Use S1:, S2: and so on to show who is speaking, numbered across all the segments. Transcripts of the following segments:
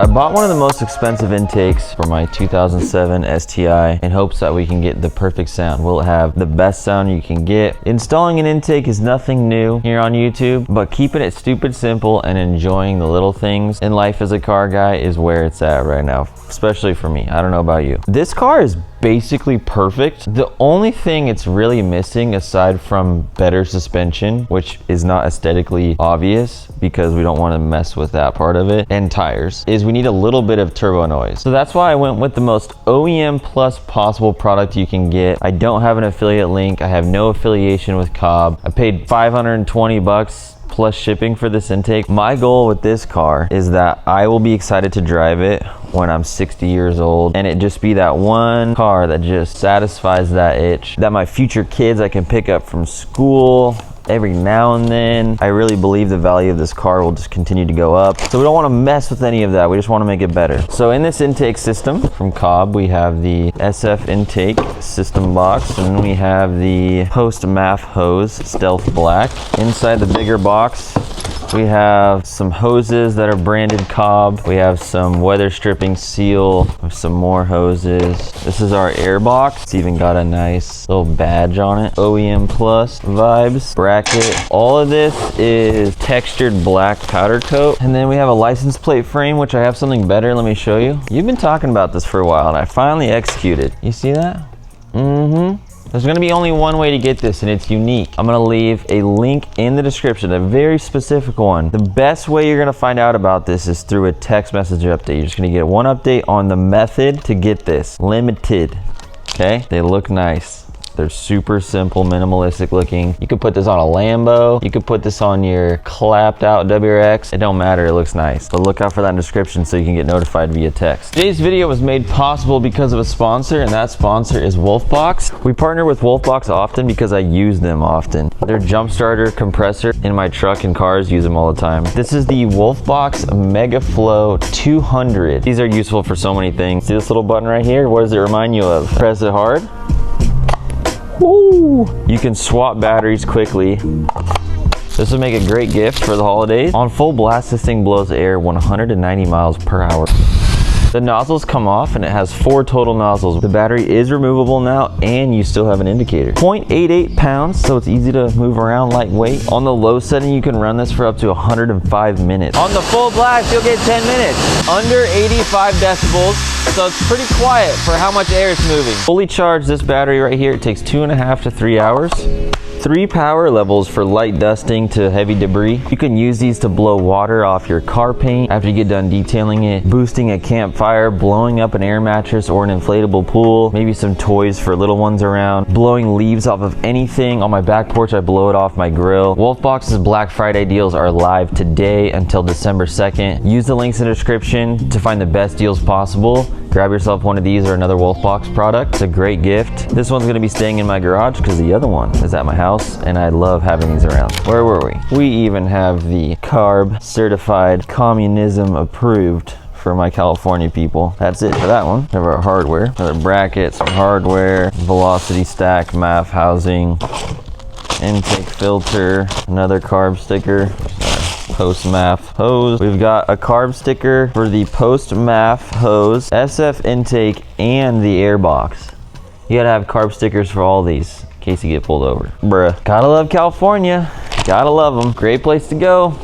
S1: I bought one of the most expensive intakes for my 2007 STI in hopes that we can get the perfect sound. We'll have the best sound you can get. Installing an intake is nothing new here on YouTube, but keeping it stupid simple and enjoying the little things in life as a car guy is where it's at right now, especially for me. I don't know about you. This car is basically perfect. The only thing it's really missing, aside from better suspension, which is not aesthetically obvious because we don't want to mess with that part of it, and tires, is we need a little bit of turbo noise. So that's why I went with the most OEM plus possible product you can get. I don't have an affiliate link. I have no affiliation with Cobb. I paid 520 bucks plus shipping for this intake. My goal with this car is that I will be excited to drive it when I'm 60 years old, and it just be that one car that just satisfies that itch that my future kids I can pick up from school every now and then. I really believe the value of this car will just continue to go up. So we don't want to mess with any of that. We just want to make it better. So in this intake system from Cobb, we have the SF intake system box, and then we have the post MAF hose, stealth black. Inside the bigger box, we have some hoses that are branded Cobb. We have some weather stripping seal, some more hoses. This is our air box. It's even got a nice little badge on it. OEM Plus vibes, bracket. All of this is textured black powder coat. And then we have a license plate frame, which I have something better. Let me show you. You've been talking about this for a while, and I finally executed. You see that? There's gonna be only one way to get this, and it's unique. I'm gonna leave a link in the description, a very specific one. The best way you're gonna find out about this is through a text message update. You're just gonna get one update on the method to get this. Limited, okay? They look nice. They're super simple, minimalistic looking. You could put this on a Lambo. You could put this on your clapped out WRX. It don't matter, it looks nice. But look out for that in the description so you can get notified via text. Today's video was made possible because of a sponsor, and that sponsor is Wolfbox. We partner with Wolfbox often because I use them often. Their jump starter compressor in my truck and cars, use them all the time. This is the Wolfbox Mega Flow 200. These are useful for so many things. See this little button right here? What does it remind you of? Press it hard. Woo! You can swap batteries quickly. This would make a great gift for the holidays. On full blast, this thing blows air 190 miles per hour. The nozzles come off, and it has 4 total nozzles. The battery is removable now, and you still have an indicator. 0.88 pounds, so it's easy to move around, lightweight. On the low setting, you can run this for up to 105 minutes. On the full blast, you'll get 10 minutes. Under 85 decibels, so it's pretty quiet for how much air is moving. Fully charged, this battery right here, it takes 2.5 to 3 hours. 3 power levels for light dusting to heavy debris. You can use these to blow water off your car paint after you get done detailing it, boosting a campfire, blowing up an air mattress or an inflatable pool, maybe some toys for little ones around, blowing leaves off of anything. On my back porch, I blow it off my grill. Wolfbox's Black Friday deals are live today until December 2nd. Use the links in the description to find the best deals possible. Grab yourself one of these or another Wolfbox product. It's a great gift. This one's gonna be staying in my garage because the other one is at my house, and I love having these around. Where were we? We even have the CARB certified, communism approved for my California people. That's it for that one. We have our hardware, another bracket, some hardware, velocity stack, MAF housing, intake filter, another CARB sticker, post MAF hose. We've got a CARB sticker for the post MAF hose, SF intake, and the air box. You gotta have CARB stickers for all these in case you get pulled over. Bruh. Gotta love California. Gotta love them. Great place to go.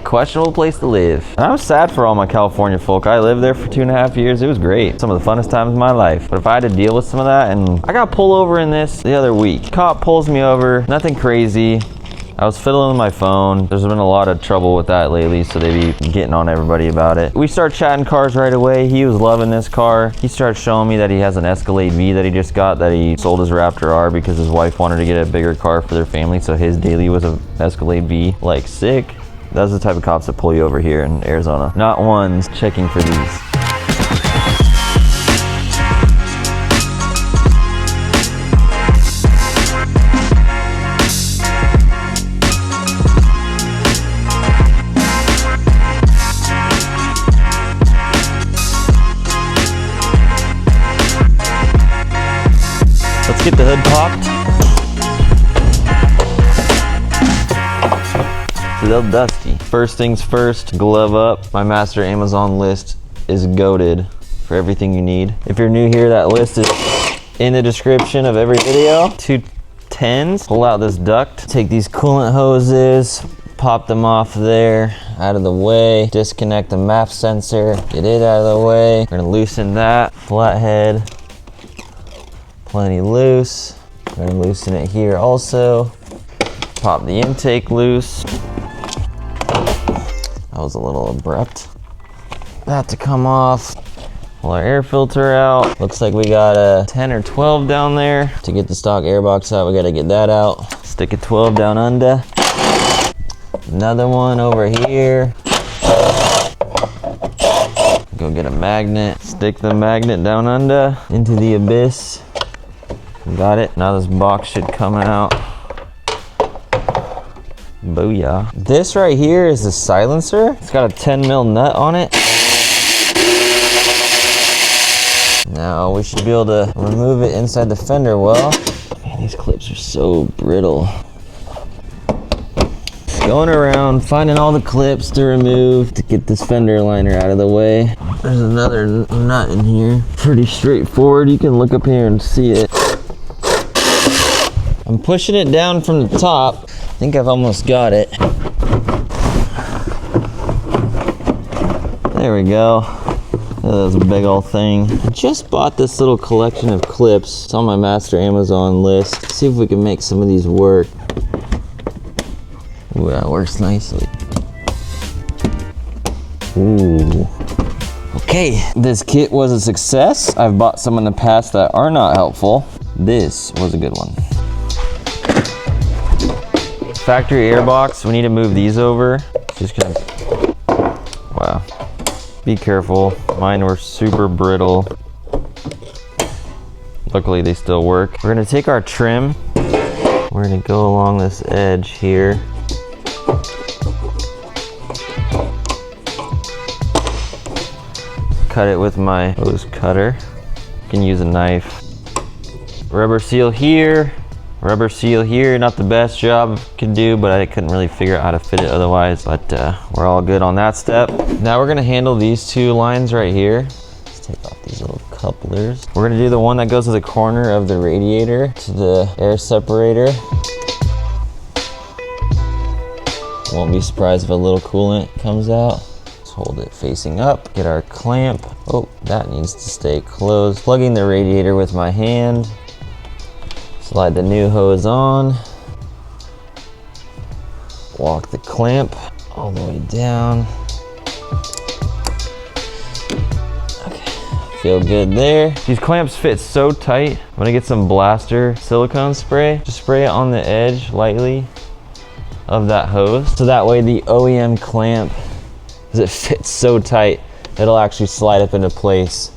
S1: Questionable place to live. And I'm sad for all my California folk. I lived there for 2.5 years. It was great. Some of the funnest times of my life. But if I had to deal with some of that, and I got pulled over in this the other week. Cop pulls me over. Nothing crazy. I was fiddling with my phone. There's been a lot of trouble with that lately, so they be getting on everybody about it. We start chatting cars right away. He was loving this car. He starts showing me that he has an Escalade V that he just got, that he sold his Raptor R because his wife wanted to get a bigger car for their family, so his daily was an Escalade V. Like, sick. Those are the type of cops that pull you over here in Arizona. Not ones checking for these. Let's get the hood popped. It's a little dusty. First things first, glove up. My master Amazon list is goated for everything you need. If you're new here, that list is in the description of every video. 2 10s, pull out this duct, take these coolant hoses, pop them off there, out of the way, disconnect the MAP sensor, get it out of the way. We're gonna loosen that, flathead, plenty loose. We're gonna loosen it here also. Pop the intake loose. That was a little abrupt. That to come off. Pull our air filter out. Looks like we got a 10 or 12 down there. To get the stock air box out, we gotta get that out. Stick a 12 down under. Another one over here. Go get a magnet. Stick the magnet down under into the abyss. Got it. Now this box should come out. Booyah. This right here is the silencer. It's got a 10 mil nut on it. Now we should be able to remove it inside the fender well. Man, these clips are so brittle. Going around, finding all the clips to remove to get this fender liner out of the way. There's another nut in here. Pretty straightforward. You can look up here and see it. I'm pushing it down from the top. I think I've almost got it. There we go. That was a big old thing. I just bought this little collection of clips. It's on my master Amazon list. Let's see if we can make some of these work. Ooh, that works nicely. Ooh. Okay, this kit was a success. I've bought some in the past that are not helpful. This was a good one. Factory airbox, we need to move these over. Just gonna, wow. Be careful, mine were super brittle. Luckily they still work. We're gonna take our trim. We're gonna go along this edge here. Cut it with my hose cutter. You can use a knife. Rubber seal here. Rubber seal here, not the best job I could do, but I couldn't really figure out how to fit it otherwise, but we're all good on that step. Now we're gonna handle these 2 lines right here. Let's take off these little couplers. We're gonna do the one that goes to the corner of the radiator to the air separator. Won't be surprised if a little coolant comes out. Let's hold it facing up, get our clamp. Oh, that needs to stay closed. Plugging the radiator with my hand. Slide the new hose on. Walk the clamp all the way down. Okay, feel good there. These clamps fit so tight. I'm gonna get some blaster silicone spray. Just spray it on the edge lightly of that hose. So that way the OEM clamp, because it fits so tight, it'll actually slide up into place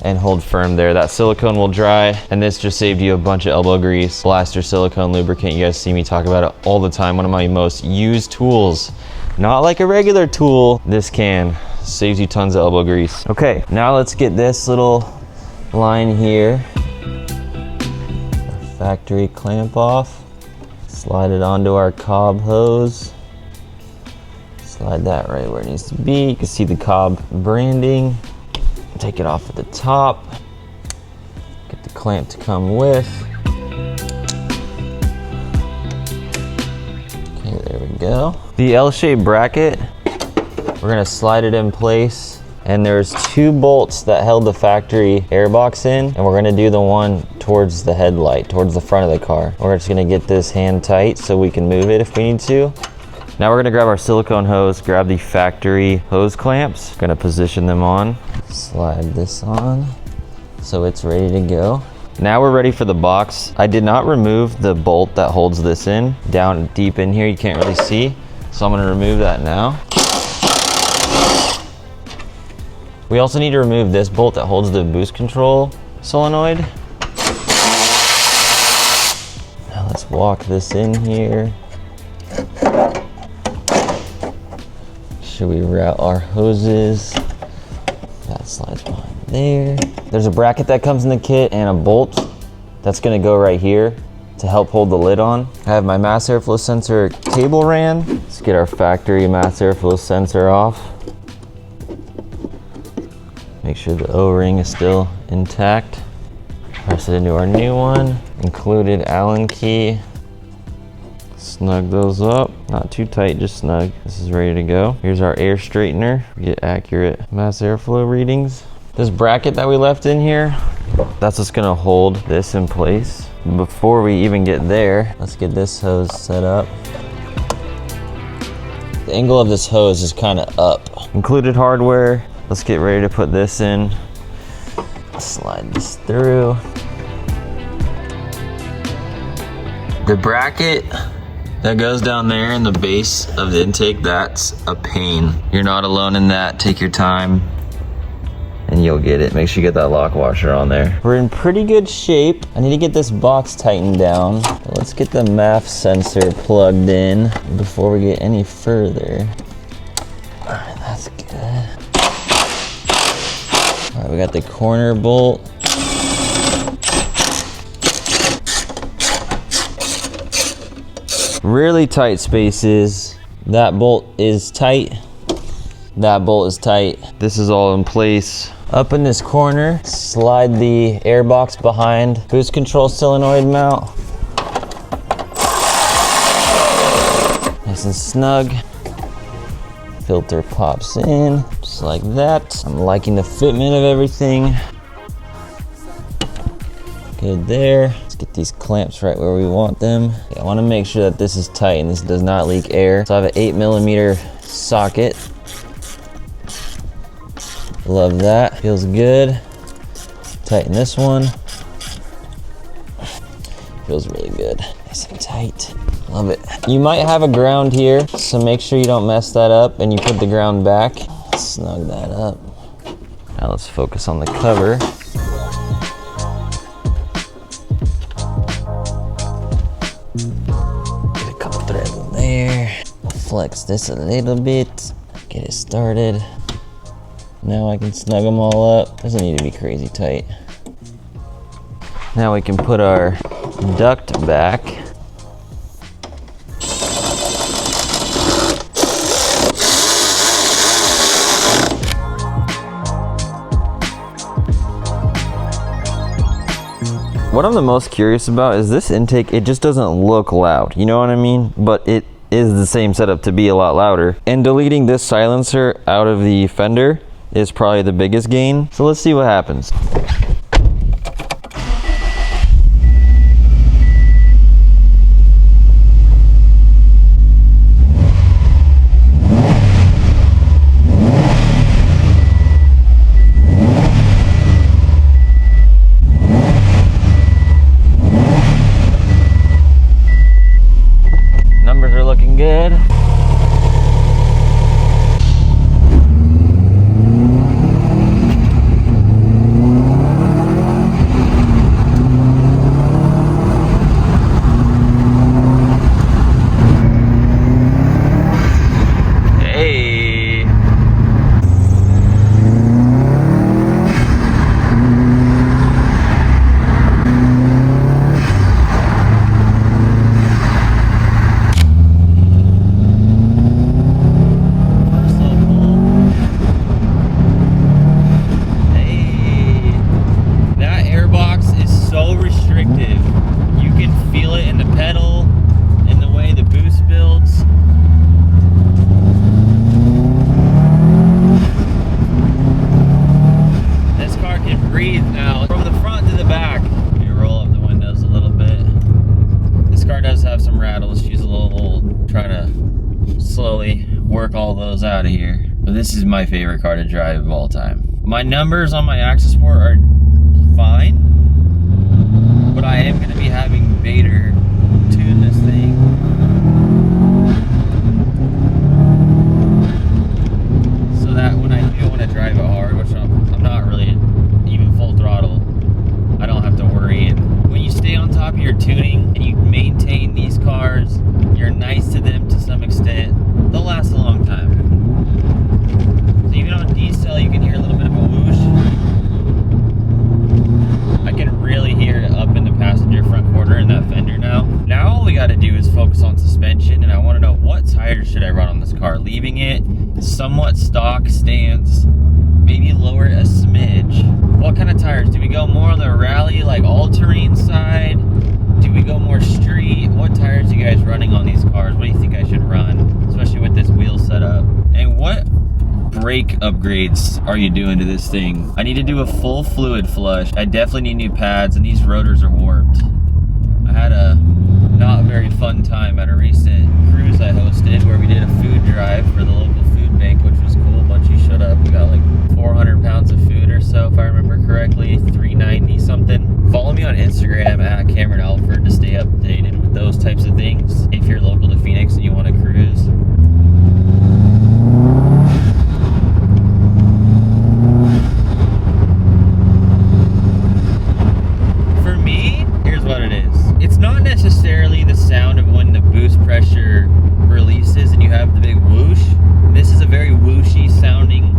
S1: and hold firm there. That silicone will dry, and this just saved you a bunch of elbow grease. Blaster silicone lubricant, you guys see me talk about it all the time. One of my most used tools. Not like a regular tool, this can. Saves you tons of elbow grease. Okay, now let's get this little line here. Our factory clamp off. Slide it onto our Cobb hose. Slide that right where it needs to be. You can see the Cobb branding. Take it off at the top. Get the clamp to come with. Okay, there we go. The L-shaped bracket, we're gonna slide it in place. And there's 2 bolts that held the factory airbox in, and we're gonna do the one towards the headlight, towards the front of the car. We're just gonna get this hand tight so we can move it if we need to. Now we're gonna grab our silicone hose, grab the factory hose clamps, gonna position them on, slide this on so it's ready to go. Now we're ready for the box. I did not remove the bolt that holds this in. Down deep in here, you can't really see, so I'm gonna remove that now. We also need to remove this bolt that holds the boost control solenoid. Now let's walk this in here. Should we route our hoses? That slides behind there. There's a bracket that comes in the kit and a bolt that's gonna go right here to help hold the lid on. I have my mass airflow sensor cable ran. Let's get our factory mass airflow sensor off. Make sure the O-ring is still intact. Press it into our new one. Included Allen key. Snug those up. Not too tight, just snug. This is ready to go. Here's our air straightener. Get accurate mass airflow readings. This bracket that we left in here, that's what's gonna hold this in place. Before we even get there, let's get this hose set up. The angle of this hose is kind of up. Included hardware. Let's get ready to put this in. Slide this through. The bracket that goes down there in the base of the intake, that's a pain. You're not alone in that. Take your time and you'll get it. Make sure you get that lock washer on there. We're in pretty good shape. I need to get this box tightened down. Let's get the MAF sensor plugged in before we get any further. All right, that's good. All right, we got the corner bolt. Really tight spaces. That bolt is tight. That bolt is tight. This is all in place. Up in this corner, slide the air box behind. Boost control solenoid mount. Nice and snug. Filter pops in, just like that. I'm liking the fitment of everything. Good there. Let's get these clamps right where we want them. I want to make sure that this is tight and this does not leak air. So I have an 8mm socket. Love that, feels good. Tighten this one. Feels really good, nice and tight. Love it. You might have a ground here, so make sure you don't mess that up and you put the ground back. Snug that up. Now let's focus on the cover. Get a couple threads in there. Flex this a little bit. Get it started. Now I can snug them all up. Doesn't need to be crazy tight. Now we can put our duct back. What I'm the most curious about is this intake. It just doesn't look loud, you know what I mean? But it is the same setup to be a lot louder. And deleting this silencer out of the fender is probably the biggest gain. So let's see what happens. Numbers are looking good. Work all those out of here. But this is my favorite car to drive of all time. My numbers on my Access Sport are fine, but I am going to be having Vader tune this thing. So that when I do want to drive it hard, which I'm not really even full throttle, I don't have to worry. And when you stay on top of your tuning and you maintain these cars, you're nice to them to some extent, they'll last a long time. So even on decel, you can hear a little bit of a whoosh. I can really hear it up in the passenger front quarter in that fender now. Now all we got to do is focus on suspension, and I want to know what tires should I run on this car. Leaving it somewhat stock stance, maybe lower it a smidge. running on these cars? What do you think I should run, especially with this wheel setup? And what brake upgrades are you doing to this thing? I need to do a full fluid flush. I definitely need new pads, and these rotors are warped. I had a not very fun time at a recent cruise I hosted where we did a food drive for the local food bank, which was cool. A bunch of you showed up. We got like 400 pounds of food or so, if I remember correctly, 390 something. Follow me on Instagram at Cameron Alford to stay updated with those types of things if you're local to Phoenix and you want to cruise. For me, here's what it is. It's not necessarily the sound of when the boost pressure releases and you have the big whoosh. This is a very whooshy sounding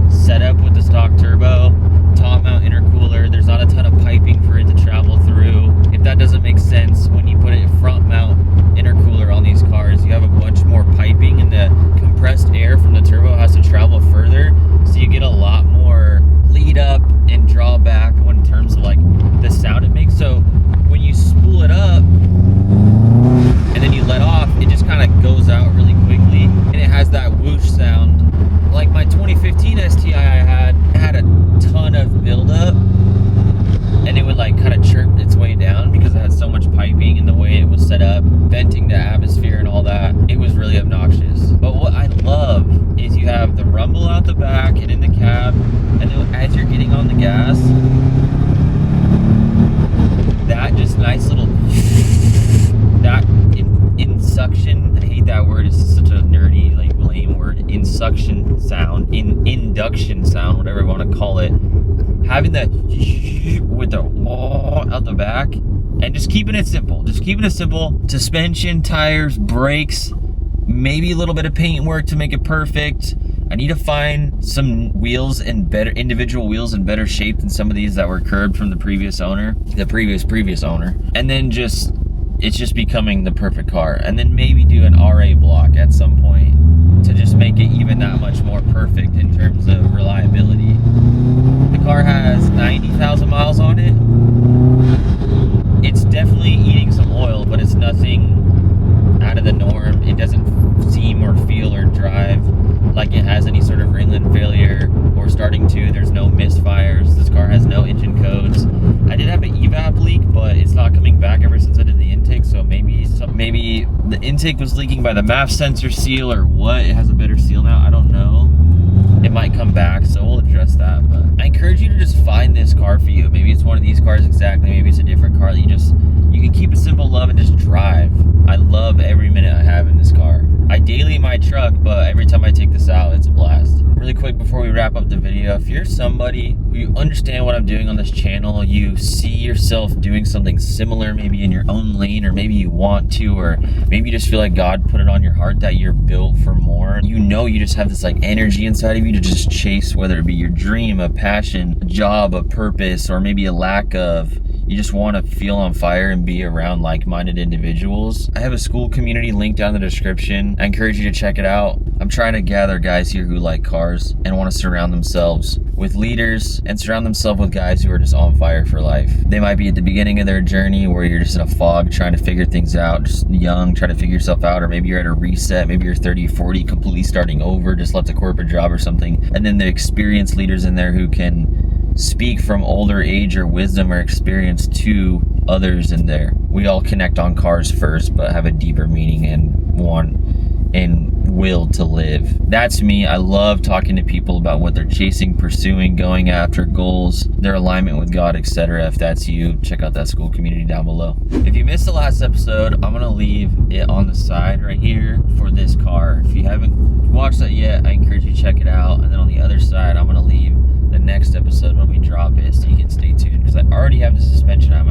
S1: setup with the stock turbo, top mount intercooler. There's not a ton of piping for it to travel through. If that doesn't make sense, when you put it front mount intercooler on these cars, you have a bunch more piping and the compressed air from the turbo has to travel further. So you get a lot more lead up and draw back in terms of like the sound it makes. So when you spool it up and then you let off, it just kind of goes out really quickly and it has that whoosh sound. Like my 2015 STI I had a ton of buildup and it would like kind of chirp its way down because it had so much piping and the way it was set up, venting the atmosphere and all that. It was really obnoxious. But what I love is you have the rumble out the back and in the cab, and then as you're getting on the gas, that just nice little that in suction. I hate that word. It's such a nerdy, like lame word. Induction sound, induction sound, whatever you want to call it. Having that with the out the back, and just keeping it simple. Just keeping it simple. Suspension, tires, brakes, maybe a little bit of paint work to make it perfect. I need to find some wheels in better, individual wheels in better shape than some of these that were curbed from the previous owner, the previous owner. And then it's just becoming the perfect car. And then maybe do an RA block at some point to just make it even that much more perfect in terms of reliability. The car has 90,000 miles on it. It's definitely eating some oil, but it's nothing out of the norm. It doesn't seem or feel or drive like it has any sort of ringland failure or starting to. There's no misfires. This car has no engine codes. I did have an evap leak, but it's not coming back ever since I did the intake, so maybe the intake was leaking by the MAF sensor seal or what. It has a better seal now. I don't know. It might come back, so we'll address that. But I encourage you to just find this car for you. Maybe it's one of these cars exactly. Maybe it's a different car that you can keep it simple, love, and just drive. I love every minute I have in this car. I daily my truck, but every time I take this out, it's a blast. Really quick before we wrap up the video, if you're somebody who you understand what I'm doing on this channel, you see yourself doing something similar, maybe in your own lane, or maybe you want to, or maybe you just feel like God put it on your heart that you're built for more. You know, you just have this like energy inside of you to just chase, whether it be your dream, a passion, a job, a purpose, or maybe a lack of. You just want to feel on fire and be around like-minded individuals. I have a school community link down in the description. I encourage you to check it out. I'm trying to gather guys here who like cars and want to surround themselves with leaders and surround themselves with guys who are just on fire for life. They might be at the beginning of their journey where you're just in a fog trying to figure things out, just young, trying to figure yourself out, or maybe you're at a reset, maybe you're 30, 40, completely starting over, just left a corporate job or something. And then the experienced leaders in there who can speak from older age or wisdom or experience to others in there. We all connect on cars first, but have a deeper meaning and will to live. That's me. I love talking to people about what they're chasing, pursuing, going after, goals, their alignment with God, etc. If that's you, check out that school community down below. If you missed the last episode, I'm gonna leave it on the side right here for this car. If you haven't watched that yet, I encourage you to check it out. And then on the other side, I'm gonna leave the next episode when we drop it, so you can stay tuned, because I already have the suspension out.